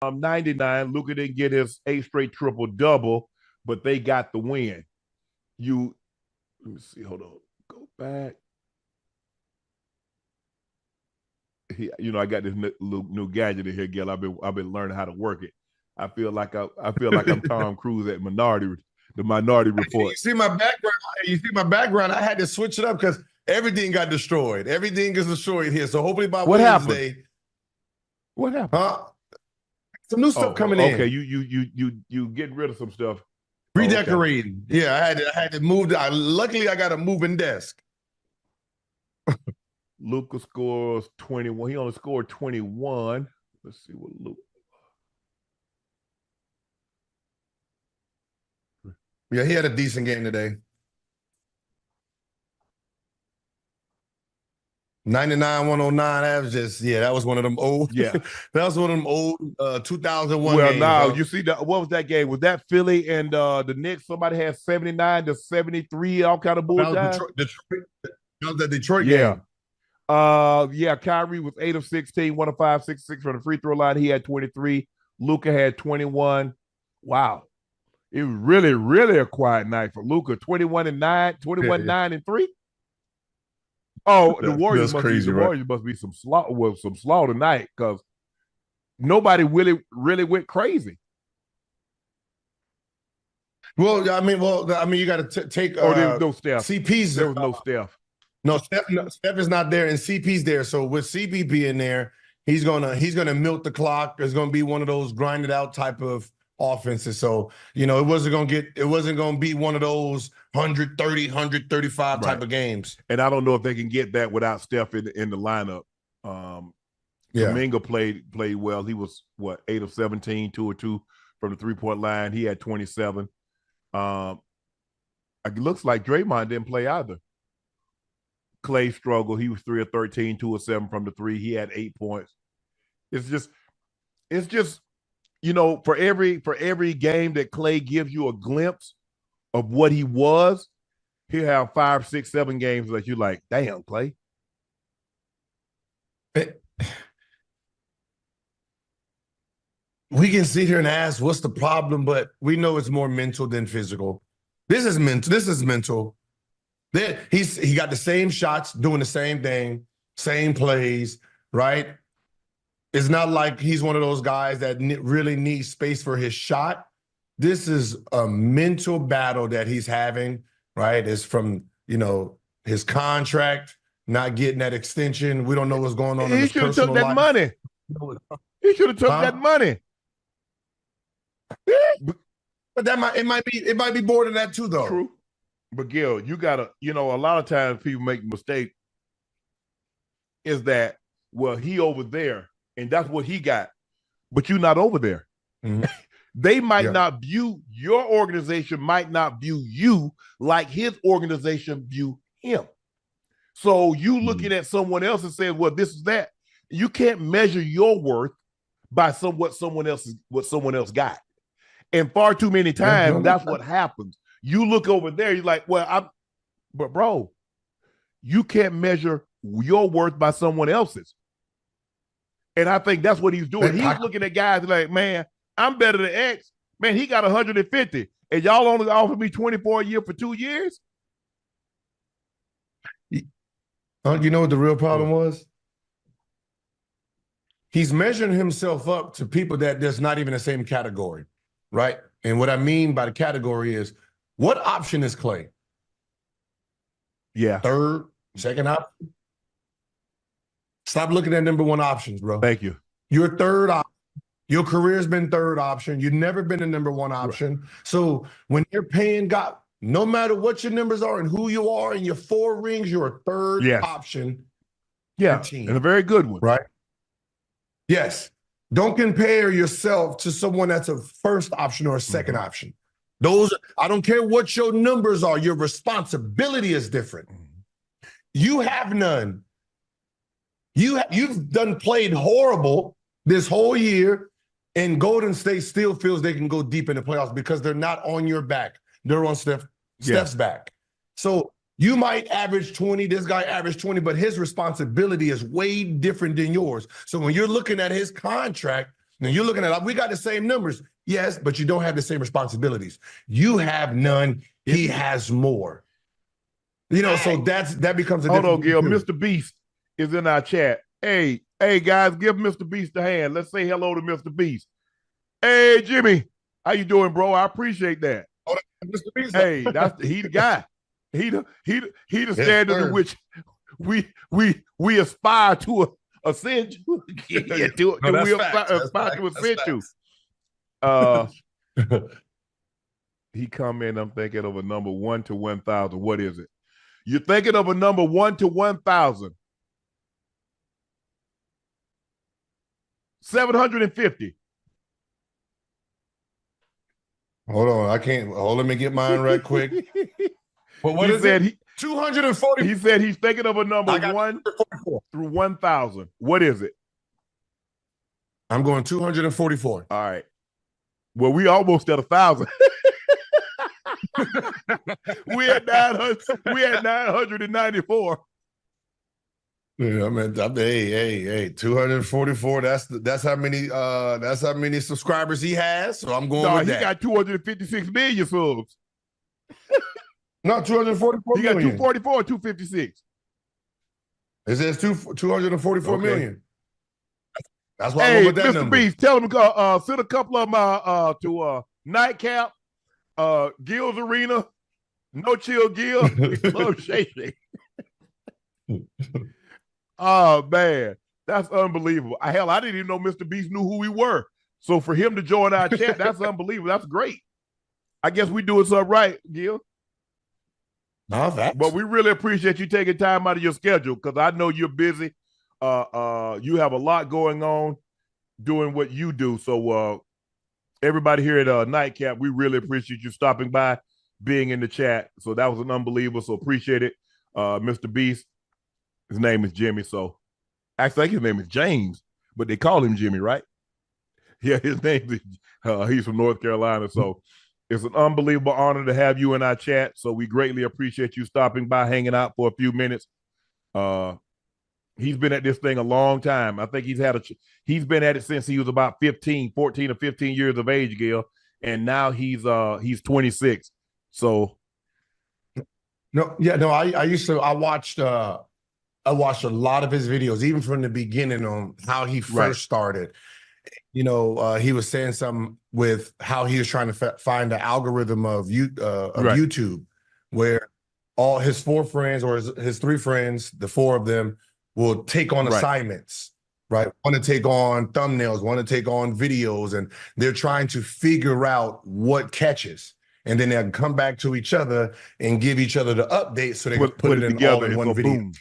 '99. Luka didn't get his 8th straight triple-double, but they got the win. Let me see. Hold on. Go back. I got this new gadget in here, Gil. I've been learning how to work it. I feel like I'm Tom Cruise at the Minority Report. You see my background. I had to switch it up because everything got destroyed. Everything is destroyed here. So hopefully by Wednesday. What happened? Some new stuff coming in. Okay, you getting rid of some stuff. Redecorating. Okay. Yeah, I had to move. Luckily, I got a moving desk. Luka scores 21. He only scored 21. Let's see what Luka. Yeah, he had a decent game today. 99-109. That was one of them old. Yeah, that was one of them old 2001 well, games. Now you see what was that game? Was that Philly and the Knicks? Somebody had 79-73, all kind of bullshit. That was the Detroit game. Kyrie was 8 of 16, 1 of 5, 6 from the free throw line. He had 23. Luka had 21. Wow. It was really, really a quiet night for Luka. 21-9 and 3. Oh, the Warriors must be some slaw tonight because nobody really went crazy. Well, you got to take. There was no Steph. CP's there was no Steph. No, Steph is not there, and CP's there. So with CP being there, he's gonna milk the clock. It's gonna be one of those grinded out type of offenses. So it wasn't gonna be one of those 130, 135 type of games. And I don't know if they can get that without Steph in the lineup. Kuminga played well. He was 8 of 17, 2 of 2 from the 3-point line. He had 27. It looks like Draymond didn't play either. Clay struggled. He was 3 of 13, 2 of 7 from the 3. He had 8 points. It's just for every game that Clay gives you a glimpse of what he was, he'll have 5, 6, 7 games that you're like, damn, Clay. We can sit here and ask what's the problem, but we know it's more mental than physical. This is mental. He got the same shots, doing the same thing, same plays, right? It's not like he's one of those guys that really needs space for his shot. This is a mental battle that he's having, right? It's from, his contract, not getting that extension. We don't know what's going on in his personal life. Money. He should have took that money. But it might be more than that too, though. True. But Gil, you gotta, a lot of times people make a mistake is that, he over there and that's what he got, but you're not over there. Mm-hmm. They might not view, your organization might not view you like his organization view him. So you looking at someone else and saying, this is that. You can't measure your worth by what someone else got. And far too many times, that's what happens. You look over there, you're like, but bro, you can't measure your worth by someone else's. And I think that's what he's doing. He's looking at guys like, man, I'm better than X. Man, he got 150. And y'all only offered me 24 a year for 2 years? You know what the real problem was? He's measuring himself up to people that's not even the same category, right? And what I mean by the category is, what option is Clay? Yeah. Third, second option? Stop looking at number one options, bro. Thank you. You're third option. Your career's been third option. You've never been a number one option. Right. So when you're paying God, no matter what your numbers are and who you are and your 4 rings, you're a third option. Yeah, and a very good one. Right? Yes. Don't compare yourself to someone that's a first option or a second option. I don't care what your numbers are, your responsibility is different. You have none. You've played horrible this whole year, and Golden State still feels they can go deep in the playoffs because they're not on your back. They're on Steph's back. So you might average 20, this guy averaged 20, but his responsibility is way different than yours. So when you're looking at his contract, Now you're looking at, we got the same numbers, yes, but you don't have the same responsibilities. You have none. He has more. You know, so that becomes a hold on, Gil. too. Mr. Beast is in our chat. Hey, guys, give Mr. Beast a hand. Let's say hello to Mr. Beast. Hey, Jimmy, how you doing, bro? I appreciate that. Oh, Mr. Beast. He the guy. He the standard in which we aspire to ascend to. We aspire to ascend to. He come in, I'm thinking of a number 1 to 1,000. What is it? You're thinking of a number 1 to 1,000. 750. Hold on, I can't. Let me get mine right quick. Well, what is it? 240. He said he's thinking of a number 1 through 1,000. What is it? I'm going 244. All right. Well, we almost at 1,000. we had 994. Yeah, I mean, hey, 244. That's how many subscribers he has. So I'm going with that. He got 256 million subs. No, 244 he million. He got 244 or 256. It says 244 okay. million. That's why I went with that Mr. number. Beast, tell him send a couple of them to Nightcap, Gil's Arena, No Chill Gil, Club Shay. Oh, man. That's unbelievable. Hell, I didn't even know Mr. Beast knew who we were. So for him to join our chat, that's unbelievable. That's great. I guess we doing something right, Gil. No, facts. But we really appreciate you taking time out of your schedule because I know you're busy. You have a lot going on doing what you do. So everybody here at Nightcap, we really appreciate you stopping by, being in the chat. So that was an unbelievable. So appreciate it. Mr. Beast, his name is Jimmy. So actually, I think his name is James, but they call him Jimmy, right? Yeah, his name is, he's from North Carolina. So it's an unbelievable honor to have you in our chat. So we greatly appreciate you stopping by, hanging out for a few minutes. He's been at this thing a long time. I think he's been at it since he was about 14 or 15 years of age, Gil. And now he's 26. So I watched a lot of his videos, even from the beginning on how he first started. You know, he was saying something with how he was trying to find the algorithm of YouTube, where all his 4 friends or his 3 friends, the 4 of them, will take on assignments, right? Want to take on thumbnails, want to take on videos, and they're trying to figure out what catches. And then they'll come back to each other and give each other the updates so they can put it in all in one video. Boom.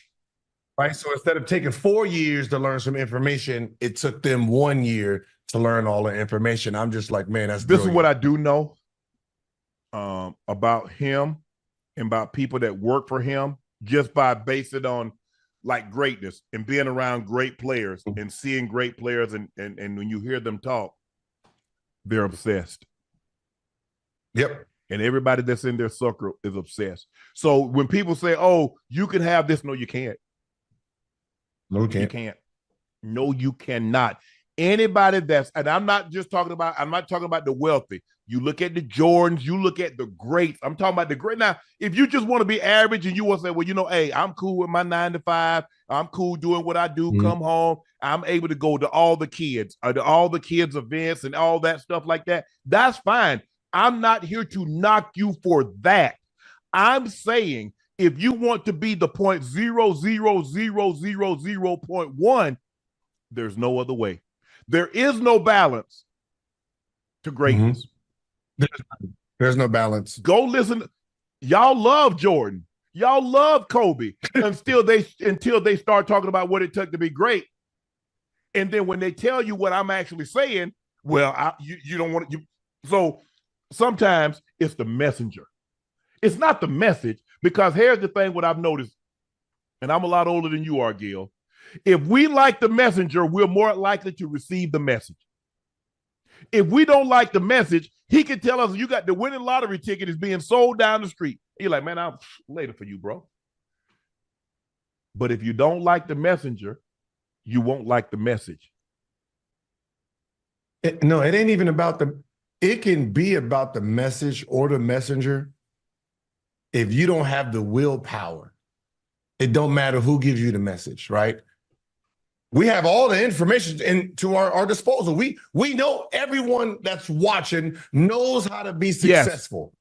Right? So instead of taking 4 years to learn some information, it took them 1 year to learn all the information. I'm just like, man, that's brilliant. This is what I do know about him and about people that work for him, just by basing it on like greatness and being around great players and seeing great players, and when you hear them talk, they're obsessed. Yep. And everybody that's in their circle is obsessed. So when people say, oh, you can have this, no, you can't. No, you can't. You can't. No, you cannot. Anybody and I'm not talking about the wealthy. You look at the Jordans, you look at the greats. I'm talking about the great. Now, if you just want to be average and you want to say, well, you know, hey, I'm cool with my 9 to 5. I'm cool doing what I do, come home. I'm able to go to all the kids events and all that stuff like that. That's fine. I'm not here to knock you for that. I'm saying if you want to be the 0.00000.1, there's no other way. There is no balance to greatness. There's no balance. Go listen. Y'all love Jordan. Y'all love Kobe until they start talking about what it took to be great. And then when they tell you what I'm actually saying, well, you don't want to. So sometimes it's the messenger. It's not the message, because here's the thing, what I've noticed, and I'm a lot older than you are, Gil. If we like the messenger, we're more likely to receive the message. If we don't like the message, he can tell us you got the winning lottery ticket is being sold down the street. You're like, man, I'm later for you, bro. But if you don't like the messenger, you won't like the message. No, it ain't even about it can be about the message or the messenger. If you don't have the willpower, it don't matter who gives you the message, right? We have all the information to our disposal. We know everyone that's watching knows how to be successful. Yes.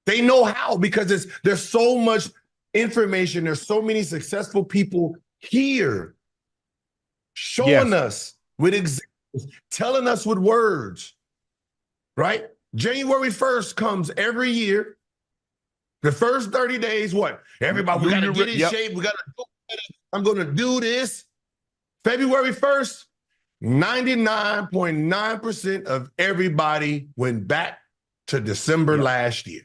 They know how, because there's so much information. There's so many successful people here showing us with examples, telling us with words, right? January 1st comes every year. The first 30 days, what? Everybody, we got to get in shape. We got to. I'm going to do this. February 1st, 99.9% of everybody went back to December last year.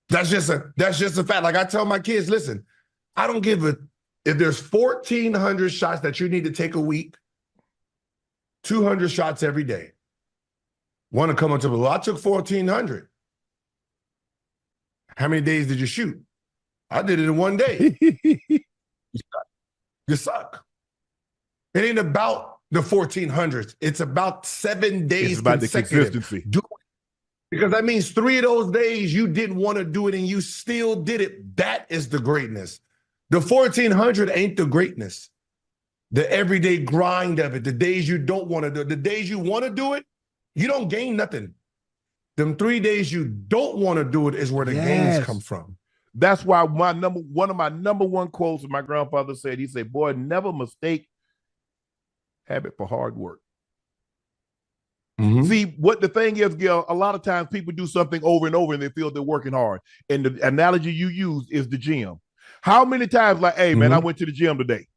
That's just a fact. Like I tell my kids, listen, I don't give a if there's 1,400 shots that you need to take a week, 200 shots every day. Want to come up to, well, I took 1,400. How many days did you shoot? I did it in one day. You suck. It ain't about the 1,400s. It's about 7 days. It's about the consistency. Because that means 3 of those days you didn't want to do it and you still did it. That is the greatness. The 1,400 ain't the greatness. The everyday grind of it, the days you don't want to do it, the days you want to do it, you don't gain nothing. Them 3 days you don't want to do it is where the gains come from. That's why one of my number one quotes my grandfather said, he said, boy, never mistake habit for hard work. Mm-hmm. See, what the thing is, Gil, a lot of times people do something over and over and they feel they're working hard. And the analogy you use is the gym. How many times, like, hey, man, I went to the gym today.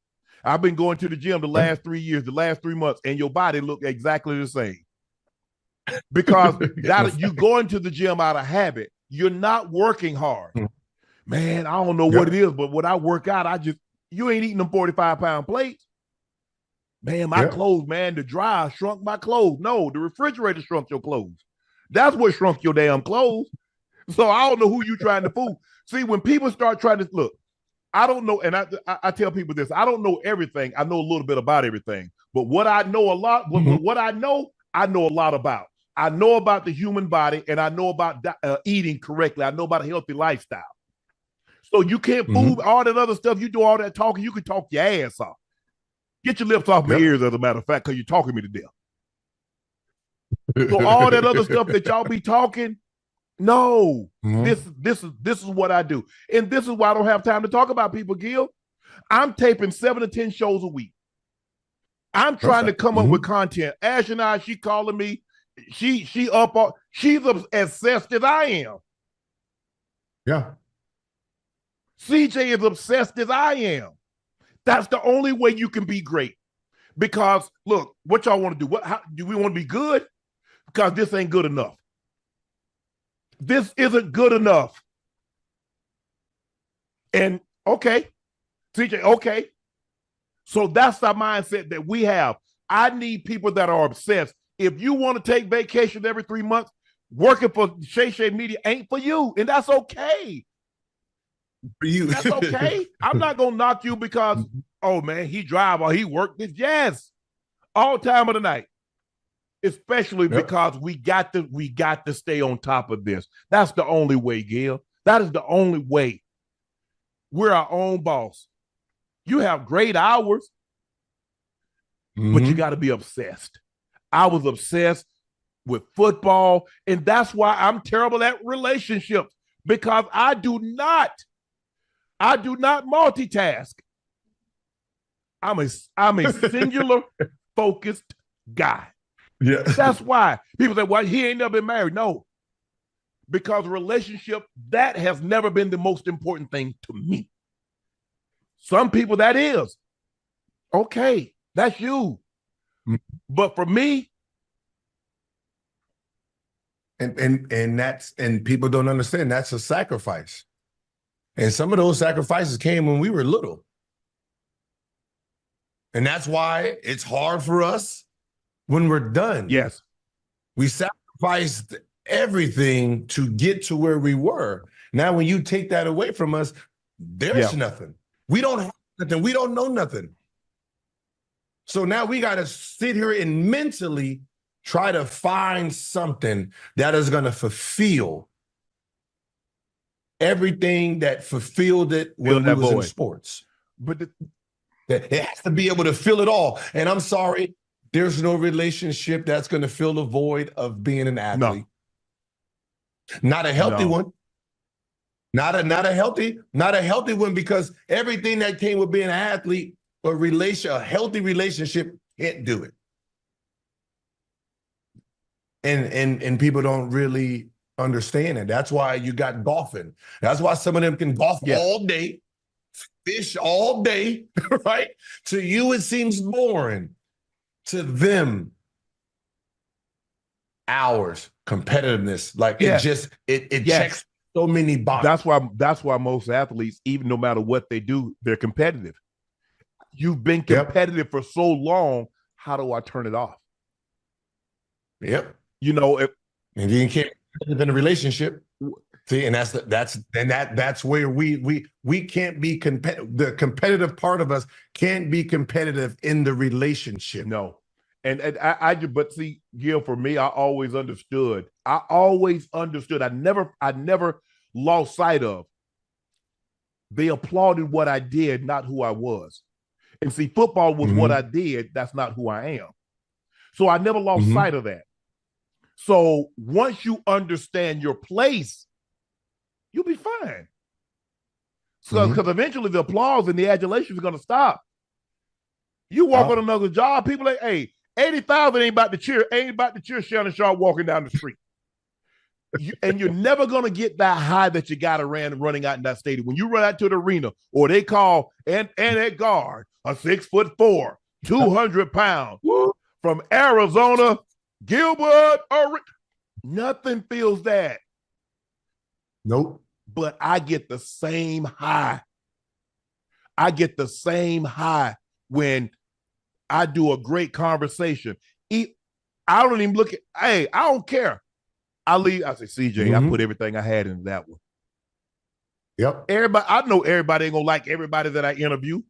I've been going to the gym the last 3 years, the last 3 months, and your body look exactly the same. Because you going to the gym out of habit. You're not working hard. Man, I don't know what it is, but when I work out, you ain't eating them 45-pound plates. Man, my clothes, man, the dryer shrunk my clothes. No, the refrigerator shrunk your clothes. That's what shrunk your damn clothes. So I don't know who you trying to fool. See, when people start trying to look, I don't know, and I tell people this, I don't know everything. I know a little bit about everything. But what I know a lot, what I know a lot about. I know about the human body, and I know about eating correctly. I know about a healthy lifestyle. So you can't fool all that other stuff. You do all that talking, you can talk your ass off. Get your lips off my ears, as a matter of fact, because you're talking me to death. So all that other stuff that y'all be talking, no. This is what I do. And this is why I don't have time to talk about people, Gil. I'm taping 7 to 10 shows a week. I'm trying to come up with content. Ash and I, she calling me. She's obsessed as I am. Yeah. CJ is obsessed as I am. That's the only way you can be great. Because look, what y'all want to do? How do we want to be good? Because this ain't good enough. This isn't good enough. And okay, CJ, okay. So that's the mindset that we have. I need people that are obsessed. If you want to take vacation every 3 months, working for Shay Media ain't for you, and that's okay. For you, that's okay. I'm not gonna knock you because oh man, he drive or he worked this. Yes, all time of the night. Especially because we got to stay on top of this. That's the only way, Gil. That is the only way. We're our own boss. You have great hours, but you got to be obsessed. I was obsessed with football, and that's why I'm terrible at relationships, because I do not multitask. I'm a singular focused guy. Yeah. That's why people say, well, he ain't never been married. No, because relationship, that has never been the most important thing to me. Some people that is. Okay, that's you. But for me, and people don't understand that's a sacrifice. And some of those sacrifices came when we were little. And that's why it's hard for us when we're done. Yes. We sacrificed everything to get to where we were. Now, when you take that away from us, there's nothing. We don't have nothing. We don't know nothing. So now we got to sit here and mentally try to find something that is going to fulfill everything that fulfilled it when we was in sports. But it has to be able to fill it all. And I'm sorry, there's no relationship that's going to fill the void of being an athlete. No. Not a healthy one. Not a healthy one, because everything that came with being an athlete, a healthy relationship can't do it. And people don't really understand it. That's why you got golfing. That's why some of them can golf all day, fish all day, right? To you, it seems boring. To them, hours, competitiveness, like it checks so many boxes. That's why most athletes, even no matter what they do, they're competitive. You've been competitive for so long. How do I turn it off? Yep. You know, and you can't be in a relationship. See, and that's where we can't be competitive. The competitive part of us can't be competitive in the relationship. No. But see, Gil, for me, I always understood. I never lost sight of. They applauded what I did, not who I was. And see, football was what I did. That's not who I am. So I never lost sight of that. So once you understand your place, you'll be fine. So because eventually the applause and the adulation is going to stop. You walk on another job, people like, hey, 80,000 ain't about to cheer Shannon Sharp walking down the street. And you're never going to get that high that you got running out in that stadium. When you run out to the arena, or they call and at guard, a 6'4", 200 pounds from Arizona, Gilbert, nothing feels that. Nope. But I get the same high. I get the same high when I do a great conversation. I don't even look at, hey, I don't care. I leave, I say, CJ, I put everything I had into that one. Yep. Everybody, I know everybody ain't gonna like everybody that I interview,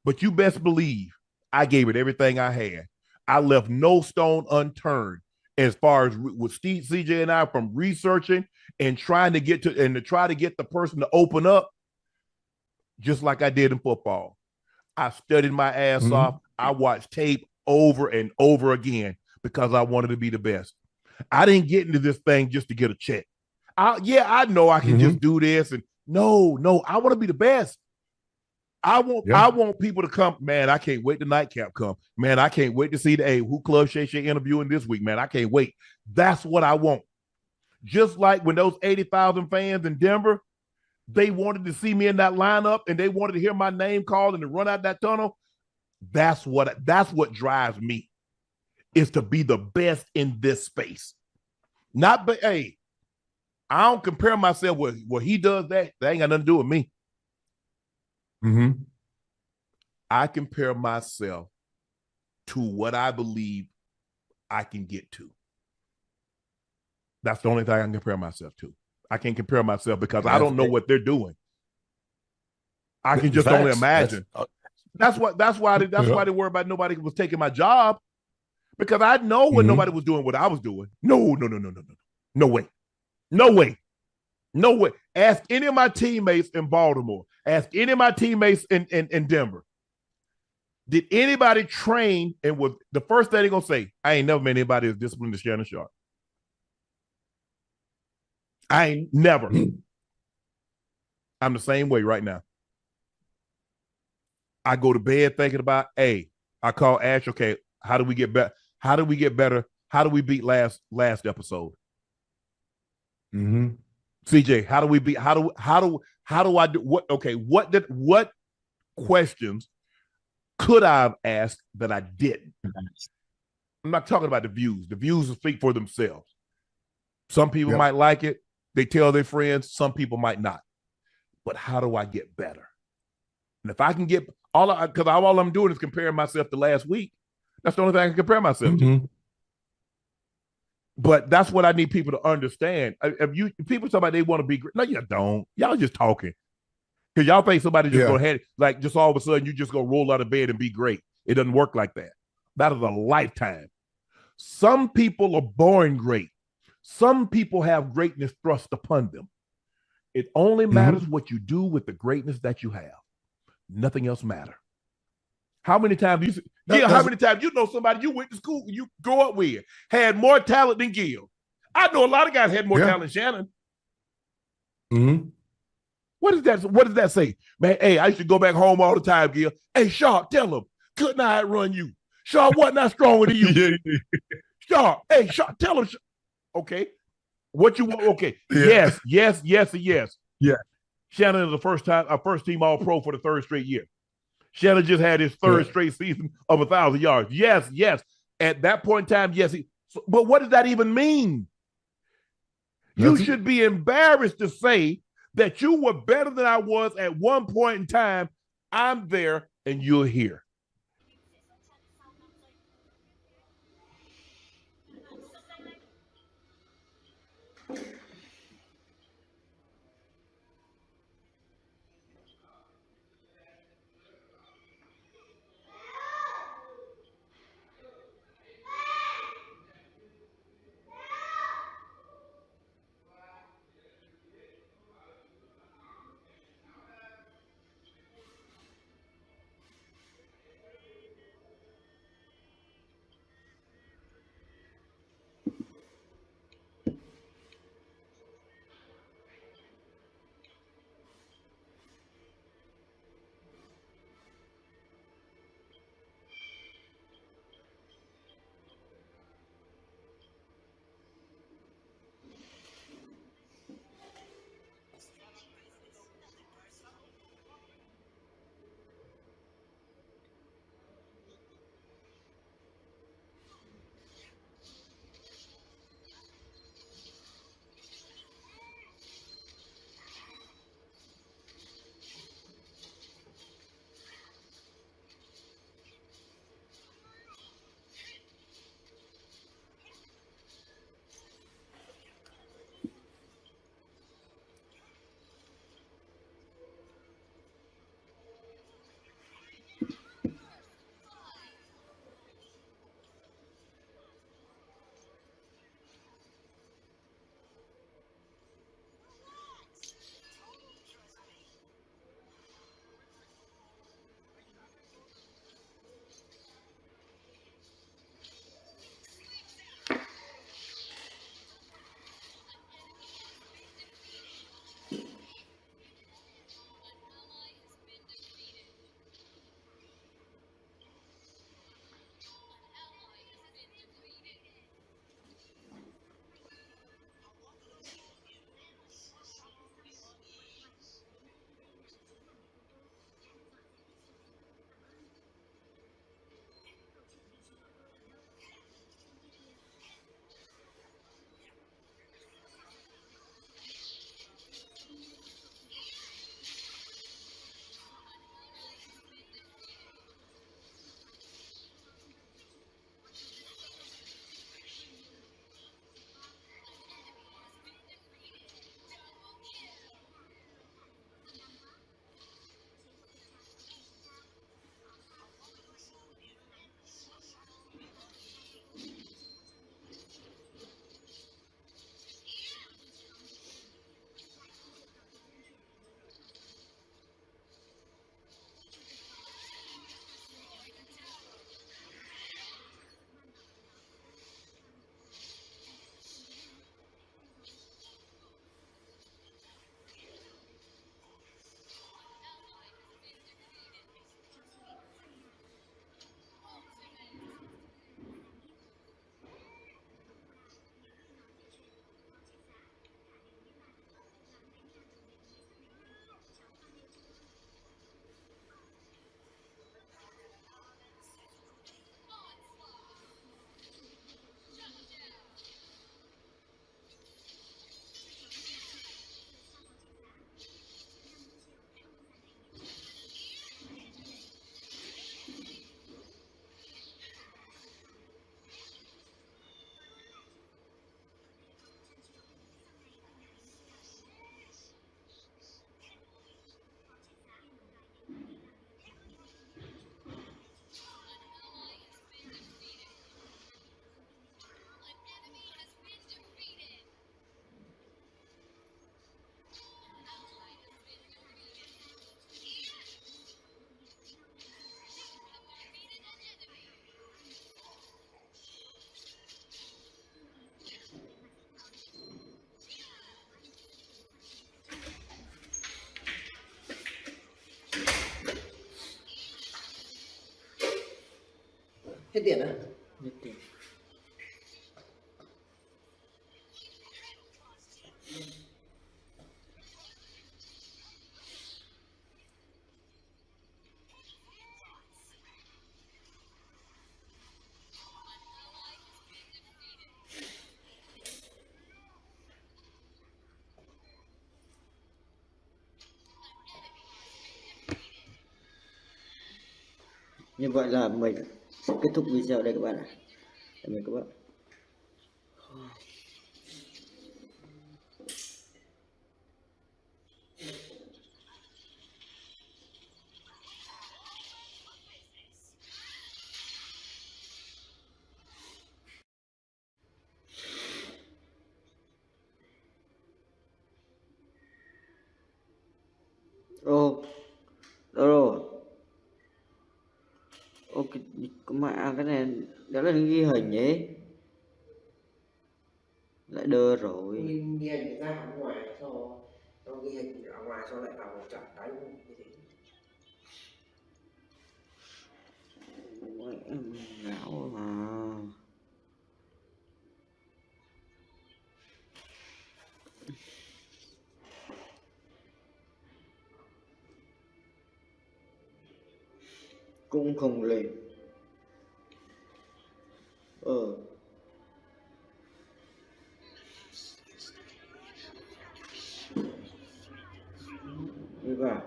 but you best believe I gave it everything I had. I left no stone unturned as far as with Steve, CJ, and I, from researching and trying to get the person to open up, just like I did in football. I studied my ass off. I watched tape over and over again because I wanted to be the best. I didn't get into this thing just to get a check. I know I can just do this, and no, I want to be the best. I want people to come. Man, I can't wait the nightcap come. Man, I can't wait to see who Club Shay Shay interviewing this week. Man, I can't wait. That's what I want. Just like when those 80,000 fans in Denver, they wanted to see me in that lineup and they wanted to hear my name called and to run out that tunnel. That's what drives me, is to be the best in this space. Not, but hey, I don't compare myself with what he does. That ain't got nothing to do with me. I compare myself to what I believe I can get to. That's the only thing I can compare myself to. I can't compare myself because I don't know what they're doing. I can just only imagine. That's why they worry about nobody was taking my job, because I know when nobody was doing what I was doing. No way. Ask any of my teammates in Baltimore. Ask any of my teammates in Denver. Did anybody train and was the first thing they're gonna say? I ain't never met anybody as disciplined as Shannon Sharp. I ain't never. I'm the same way right now. I go to bed thinking about, I call Ash, okay, how do we get better? How do we get better? How do we beat last episode? CJ, how do we beat? How do I do what? Okay, what questions could I have asked that I didn't? I'm not talking about the views. The views will speak for themselves. Some people might like it. They tell their friends. Some people might not. But how do I get better? And if I can get all I'm doing is comparing myself to last week. That's the only thing I can compare myself to. But that's what I need people to understand. If people talk about they want to be great, no, you don't. Y'all just talking. Because y'all think somebody just gonna have, like, just all of a sudden you just gonna roll out of bed and be great. It doesn't work like that. That is a lifetime. Some people are born great. Some people have greatness thrust upon them. It only matters what you do with the greatness that you have. Nothing else matters. How many times you Gil, how many times you know somebody you went to school, you grew up with, had more talent than Gil? I know a lot of guys had more talent than Shannon. What does that say? Man, hey, I used to go back home all the time, Gil. Hey, Sharp, tell him, couldn't I run you? Sharp wasn't I stronger than you? Sharp, hey, Sharp, tell him. Okay. What you want? Okay. Yes. Yeah. Shannon is the first team all pro for the third straight year. Shannon just had his third straight season of 1,000 yards. Yes. At that point in time, yes. But what does that even mean? Nothing. You should be embarrassed to say that you were better than I was at one point in time. I'm there and you're here. Hết tiền à? Hết tiền. Như vậy là mình sẽ kết thúc video đây các bạn ạ. Cảm ơn các bạn. Ô, đâu rồi? Ô, cái này đó là ghi hình nhỉ? Lại đơ rồi. Ghi hình ra ở ngoài cho ghi hình ở ngoài cho lại vào một trận đánh như thế. Em não mà. Cũng không lên. Đi vào.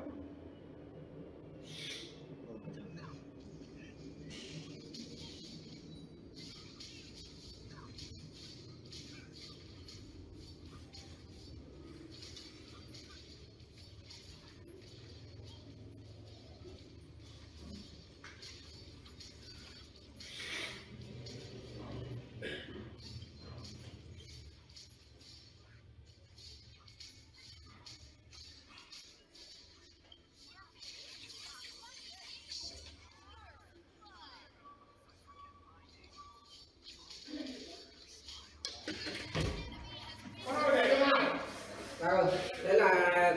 Rồi, đấy là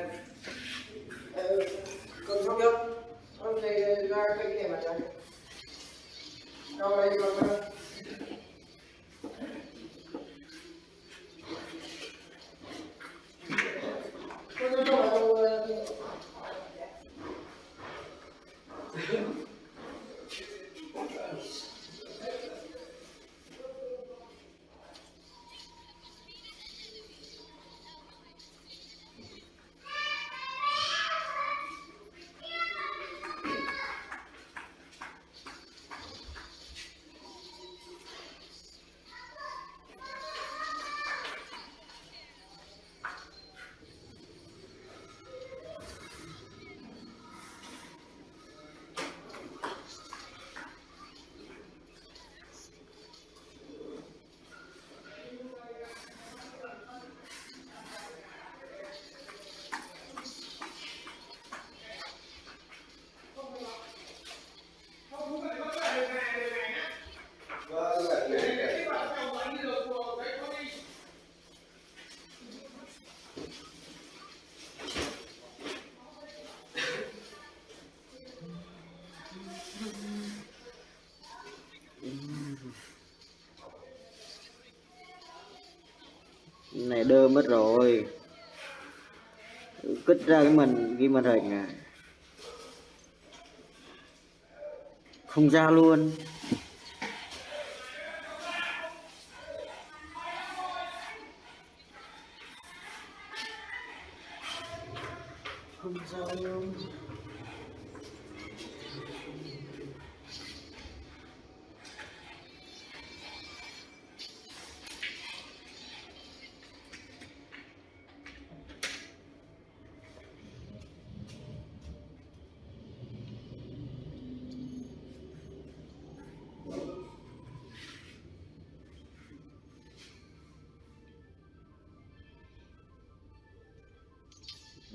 cơm xong chưa? Hôm nay ra cái này mà chơi. Đâu đây con ơi. Này đơ mất rồi. Cất ra cái ghi màn hình à. Không ra luôn. Không ra luôn.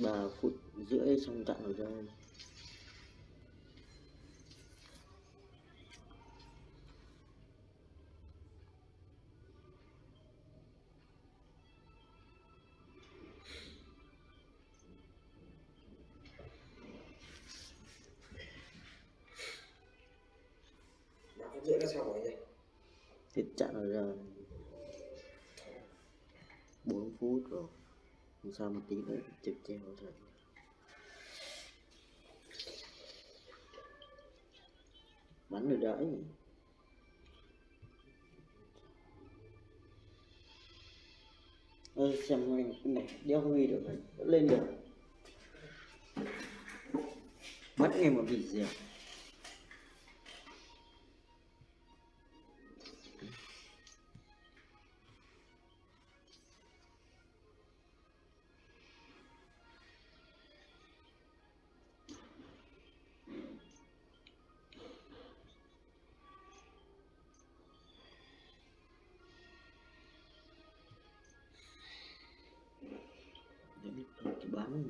Ba phút rưỡi xong trận rồi đây. là sao hỏi vậy? Thì chặn rồi 4 phút rồi. Không sao mà tí nữa chụp treo rồi. Bắn rồi đấy. Xem mình cái này đeo huy được này, lên được. Mất ngay một vị gì. Cái bán